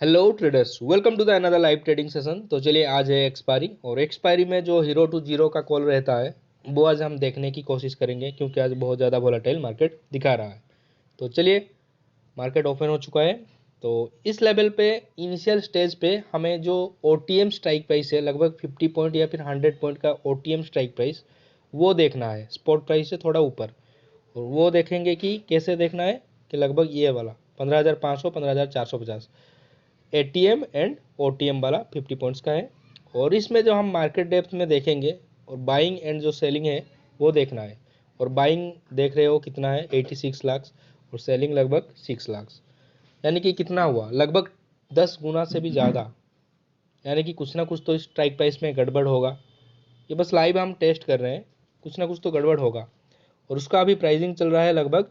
Hello traders, welcome to the another live trading session. तो चलिए, आज है एक्सपायरी और एक्सपायरी में जो हीरो टू जीरो का कॉल रहता है वो आज हम देखने की कोशिश करेंगे, क्योंकि आज बहुत ज़्यादा वोलेटाइल मार्केट दिखा रहा है। तो चलिए, मार्केट ओपन हो चुका है। तो इस लेवल पे इनिशियल स्टेज पे हमें जो OTM स्ट्राइक प्राइस है, लगभग 50 पॉइंट या फिर 100 पॉइंट का OTM स्ट्राइक प्राइस, वो देखना है स्पॉट प्राइस से थोड़ा ऊपर। और वो देखेंगे कि कैसे देखना है कि लगभग ये वाला 15,500 15,450 ATM एंड OTM वाला 50 पॉइंट्स का है। और इसमें जो हम मार्केट डेप्थ में देखेंगे और बाइंग एंड जो सेलिंग है वो देखना है। और बाइंग देख रहे हो कितना है, 86 लाख, और सेलिंग लगभग 6 लाख। यानी कि कितना हुआ, लगभग 10 गुना से भी ज़्यादा। यानी कि कुछ ना कुछ तो स्ट्राइक प्राइस में गड़बड़ होगा। ये बस लाइव हम टेस्ट कर रहे हैं, कुछ ना कुछ तो गड़बड़ होगा। और उसका अभी प्राइसिंग चल रहा है लगभग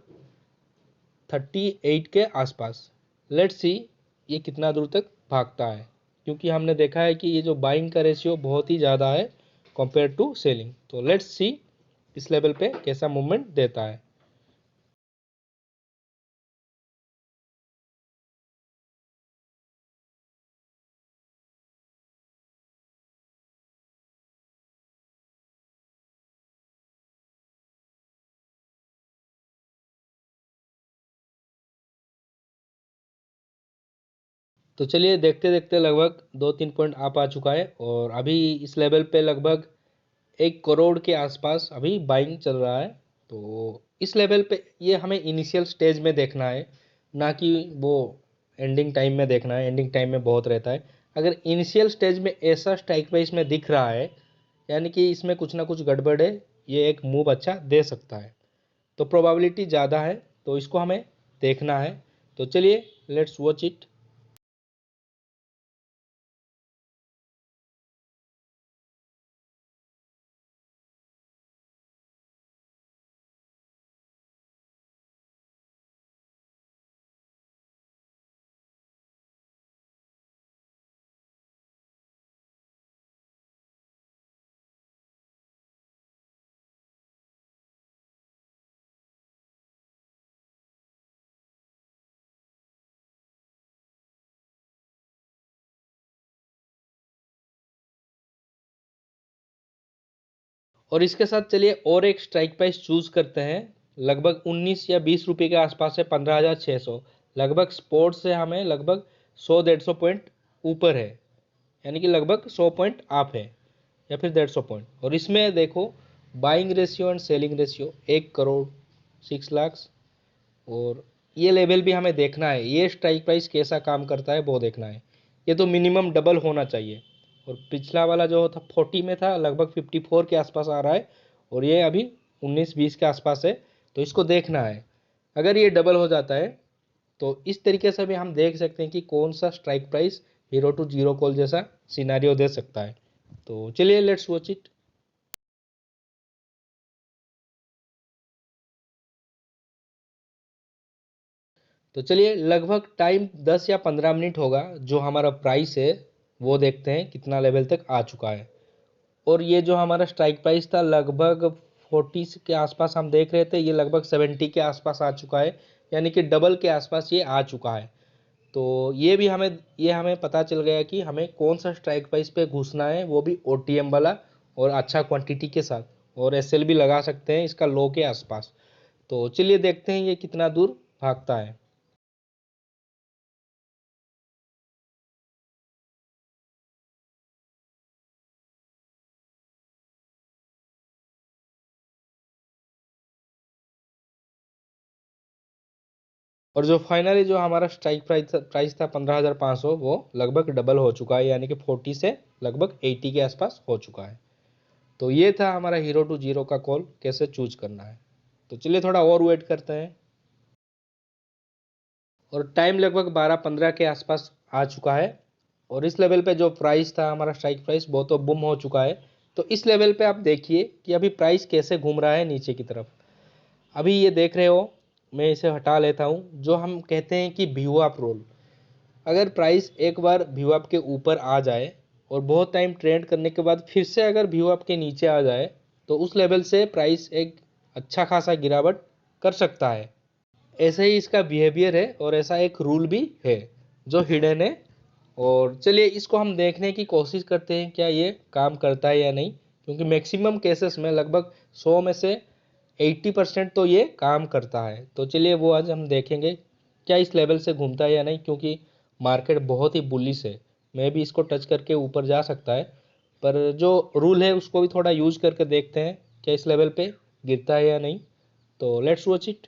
38 के आसपास। लेट्स सी ये कितना दूर तक भागता है, क्योंकि हमने देखा है कि ये जो बाइंग का रेशियो बहुत ही ज़्यादा है कंपेयर टू सेलिंग। तो लेट्स सी इस लेवल पे कैसा मूवमेंट देता है। तो चलिए, देखते देखते लगभग 2-3 पॉइंट आप आ चुका है। और अभी इस लेवल पे लगभग 1 करोड़ के आसपास अभी बाइंग चल रहा है। तो इस लेवल पे ये हमें इनिशियल स्टेज में देखना है, ना कि वो एंडिंग टाइम में देखना है। एंडिंग टाइम में बहुत रहता है। अगर इनिशियल स्टेज में ऐसा स्ट्राइक प्राइस में दिख रहा है, यानी कि इसमें कुछ ना कुछ गड़बड़ है, ये एक मूव अच्छा दे सकता है। तो प्रोबेबिलिटी ज़्यादा है, तो इसको हमें देखना है। तो चलिए, लेट्स वॉच इट। और इसके साथ चलिए और एक स्ट्राइक प्राइस चूज करते हैं। लगभग 19 या 20 रुपये के आसपास है, 15,600। लगभग स्पोर्ट से हमें लगभग 100-150 पॉइंट ऊपर है। यानी कि लगभग 100 पॉइंट आप है, या फिर 150 पॉइंट। और इसमें देखो, buying ratio and selling ratio 1 crore 6 lakh. और ये लेवल भी हमें देखना है, ये स्ट्राइक प्राइस कैसा काम करता है वो देखना है। ये तो मिनिमम डबल होना चाहिए। और पिछला वाला जो था 40 में था, लगभग 54 के आसपास आ रहा है। और ये अभी 19-20 के आसपास है। तो इसको देखना है। अगर ये डबल हो जाता है तो इस तरीके से भी हम देख सकते हैं कि कौन सा strike price hero to zero call जैसा सिनारियो दे सकता है। तो चलिए, लेट्स वॉच इट। तो चलिए, लगभग टाइम 10 या 15 मिनट होगा। जो हमारा प्राइस है वो देखते हैं कितना लेवल तक आ चुका है। और ये जो हमारा स्ट्राइक प्राइस था लगभग 40 के आसपास हम देख रहे थे, ये लगभग 70 के आसपास आ चुका है। यानी कि डबल के आसपास ये आ चुका है। तो ये हमें पता चल गया कि हमें कौन सा स्ट्राइक प्राइस पे घुसना है, वो भी OTM वाला, और अच्छा क्वांटिटी के साथ। और SL भी लगा सकते हैं इसका लो के आसपास। तो चलिए, देखते हैं ये कितना दूर भागता है। और जो फाइनली जो हमारा स्ट्राइक प्राइस था 15,500, वो लगभग डबल हो चुका है। यानी कि 40 से लगभग 80 के आसपास हो चुका है। तो ये था हमारा हीरो टू जीरो का कॉल कैसे चूज करना है। तो चलिए, थोड़ा और वेट करते हैं। और टाइम लगभग 12-15 के आसपास आ चुका है। और इस लेवल पे जो प्राइस था हमारा स्ट्राइक प्राइस, वो तो बुम हो चुका है। तो इस लेवल पे आप देखिए कि अभी प्राइस कैसे घूम रहा है नीचे की तरफ। अभी ये देख रहे हो, मैं इसे हटा लेता हूँ। जो हम कहते हैं कि व्यू अप रोल, अगर प्राइस एक बार व्यू अप के ऊपर आ जाए और बहुत टाइम ट्रेंड करने के बाद फिर से अगर व्यू अप के नीचे आ जाए, तो उस लेवल से प्राइस एक अच्छा खासा गिरावट कर सकता है। ऐसे ही इसका बिहेवियर है, और ऐसा एक रूल भी है जो हिडन है। और चलिए इसको हम देखने की कोशिश करते हैं क्या ये काम करता है या नहीं, क्योंकि मैक्सिमम केसेस में लगभग 100 में से 80% तो ये काम करता है। तो चलिए वो आज हम देखेंगे क्या इस लेवल से घूमता है या नहीं, क्योंकि मार्केट बहुत ही बुलिश है। मैं भी इसको टच करके ऊपर जा सकता है, पर जो रूल है उसको भी थोड़ा यूज करके देखते हैं क्या इस लेवल पे गिरता है या नहीं। तो लेट्स वॉच इट।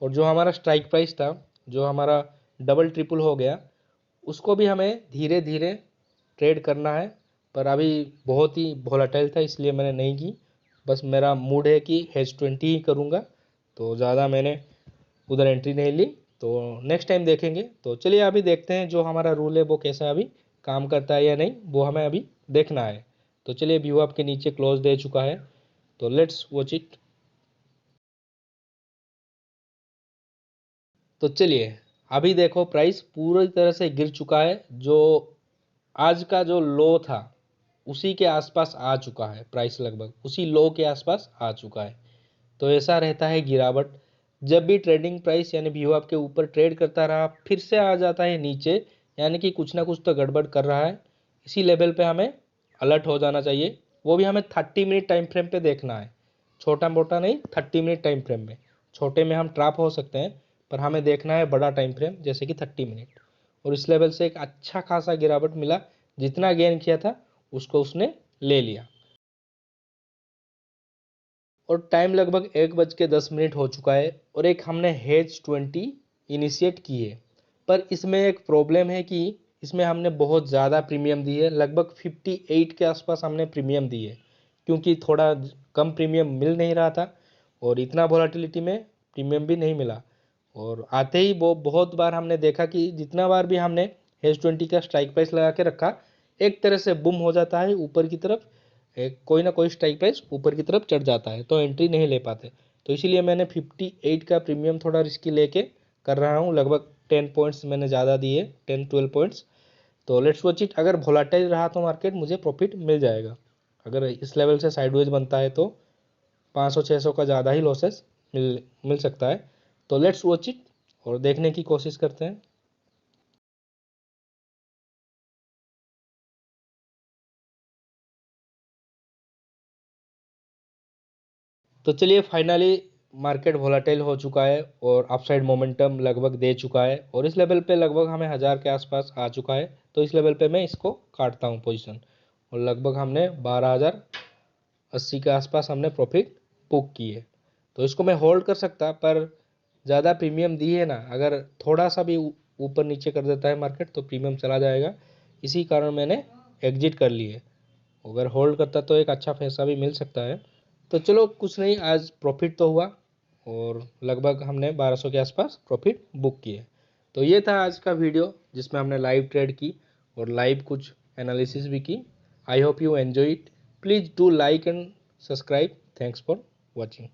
और जो हमारा स्ट्राइक प्राइस था, जो हमारा डबल ट्रिपल हो गया, उसको भी हमें धीरे धीरे ट्रेड करना है। पर अभी बहुत ही वोलेटाइल था इसलिए मैंने नहीं की। बस मेरा मूड है कि H20 ही करूँगा, तो ज़्यादा मैंने उधर एंट्री नहीं ली। तो नेक्स्ट टाइम देखेंगे। तो चलिए अभी देखते हैं जो हमारा रूल है वो कैसा अभी काम करता है या नहीं, वो हमें अभी देखना है। तो चलिए व्यू आपके नीचे क्लोज दे चुका है, तो लेट्स वॉच इट। तो चलिए अभी देखो प्राइस पूरी तरह से गिर चुका है। जो आज का जो लो था उसी के आसपास आ चुका है, प्राइस लगभग उसी लो के आसपास आ चुका है। तो ऐसा रहता है गिरावट, जब भी ट्रेडिंग प्राइस यानी व्यू आपके ऊपर ट्रेड करता रहा फिर से आ जाता है नीचे, यानी कि कुछ ना कुछ तो गड़बड़ कर रहा है। इसी लेवल पे हमें अलर्ट हो जाना चाहिए। वो भी हमें 30 मिनट टाइम फ्रेम पे देखना है, छोटा मोटा नहीं, 30 मिनट टाइम फ्रेम में। छोटे में हम ट्रैप हो सकते हैं, पर हमें देखना है बड़ा टाइम फ्रेम जैसे कि 30 मिनट। और इस लेवल से एक अच्छा खासा गिरावट मिला, जितना गेन किया था उसको उसने ले लिया। और टाइम लगभग 1:10 हो चुका है और एक हमने H20 इनिशिएट की है। पर इसमें एक प्रॉब्लम है कि इसमें हमने बहुत ज़्यादा प्रीमियम दी है, लगभग 58 के आसपास हमने प्रीमियम दी है, क्योंकि थोड़ा कम प्रीमियम मिल नहीं रहा था और इतना वोलेटिलिटी में प्रीमियम भी नहीं मिला। और आते ही वो बहुत बार हमने देखा कि जितना बार भी हमने H20 का स्ट्राइक प्राइस लगा के रखा, एक तरह से बुम हो जाता है ऊपर की तरफ, कोई ना कोई स्ट्राइक प्राइस ऊपर की तरफ चढ़ जाता है, तो एंट्री नहीं ले पाते। तो इसीलिए मैंने 58 का प्रीमियम थोड़ा रिस्की लेके कर रहा हूँ। लगभग 10 पॉइंट्स मैंने ज़्यादा दिए, 10-12 पॉइंट्स। तो लेट्स वॉच इट। अगर वोलेटाइल रहा तो मार्केट मुझे प्रॉफिट मिल जाएगा। अगर इस लेवल से साइडवेज बनता है तो 500-600 का ज़्यादा ही लॉसेस मिल सकता है। तो लेट्स वॉच इट और देखने की कोशिश करते हैं। तो चलिए फाइनली मार्केट वोलेटाइल हो चुका है और अपसाइड मोमेंटम लगभग दे चुका है और इस लेवल पे लगभग हमें 1000 के आसपास आ चुका है। तो इस लेवल पे मैं इसको काटता हूँ पोजीशन, और लगभग हमने 12,080 के आसपास हमने प्रॉफिट बुक की है। तो इसको मैं होल्ड कर सकता, पर ज़्यादा प्रीमियम दी है ना, अगर थोड़ा सा भी ऊपर नीचे कर देता है मार्केट तो प्रीमियम चला जाएगा। इसी कारण मैंने एग्जिट कर ली है। अगर होल्ड करता तो एक अच्छा पैसा भी मिल सकता है। तो चलो कुछ नहीं, आज प्रॉफिट तो हुआ और लगभग हमने 1200 के आसपास प्रॉफिट बुक किए। तो ये था आज का वीडियो जिसमें हमने लाइव ट्रेड की और लाइव कुछ एनालिसिस भी की। I hope you enjoy it. Please do like and subscribe. Thanks for watching.